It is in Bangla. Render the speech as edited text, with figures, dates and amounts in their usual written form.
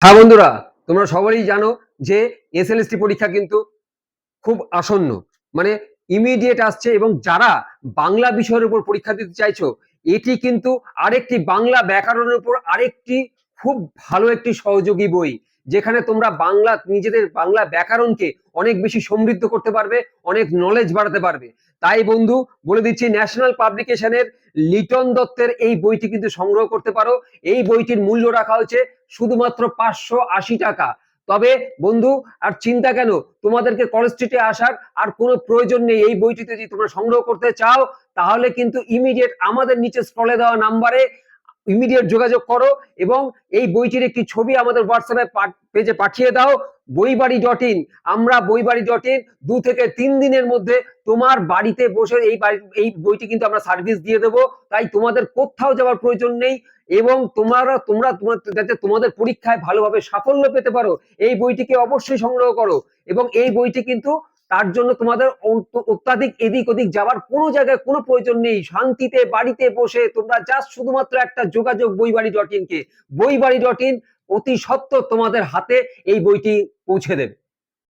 হ্যাঁ বন্ধুরা, তোমরা সবাই জানো যে এসএলএসটি পরীক্ষা কিন্তু খুব আসন্ন, মানে ইমিডিয়েট আসছে। এবং যারা বাংলা বিষয়ের উপর পরীক্ষা দিতে চাইছো, এটি কিন্তু আরেকটি বাংলা ব্যাকরণের উপর আরেকটি খুব ভালো একটি সহযোগী বই, যেখানে তোমরা বাংলা নিজেদের বাংলা ব্যাকরণকে অনেক বেশি সমৃদ্ধ করতে পারবে, অনেক নলেজ বাড়াতে পারবে। তাই বন্ধু বলে দিচ্ছি, ন্যাশনাল পাবলিকেশনের লিটন দত্তের এই বইটি কিন্তু সংগ্রহ করতে পারো। এই বইটির মূল্য রাখা হয়েছে শুধুমাত্র 580 টাকা। তবে বন্ধু, আর চিন্তা কেন, তোমাদেরকে কলেজ স্ট্রিটে আসার আর কোনো প্রয়োজন নেই। এই বইটিতে যদি তোমরা সংগ্রহ করতে চাও, তাহলে কিন্তু ইমিডিয়েট আমাদের নিচে স্ক্রলে দেওয়া নাম্বারে ইমিডিয়েট যোগাযোগ করো এবং এই বইটির একটি ছবি আমাদের হোয়াটসঅ্যাপে পেজে পাঠিয়ে দাও। বইবাড়ি.in, আমরা বইবাড়ি.in 2 থেকে 3 দিনের মধ্যে তোমার বাড়িতে বসে এই বইটি কিন্তু আমরা সার্ভিস দিয়ে দেবো। তাই তোমাদের কোথাও যাওয়ার প্রয়োজন নেই। এবং তোমরা যাতে তোমাদের পরীক্ষায় ভালোভাবে সাফল্য পেতে পারো, এই বইটিকে অবশ্যই সংগ্রহ করো। এবং এই বইটি কিন্তু তার জন্য তোমাদের অত্যাধিক এদিক ওদিক যাওয়ার কোনো জায়গায় কোনো প্রয়োজন নেই। শান্তিতে বাড়িতে বসে তোমরা জাস্ট শুধুমাত্র একটা যোগাযোগ বইবাড়ি.in কে, বইবাড়ি.in অতি সত্বর তোমাদের হাতে এই বইটি পৌঁছে দেবে।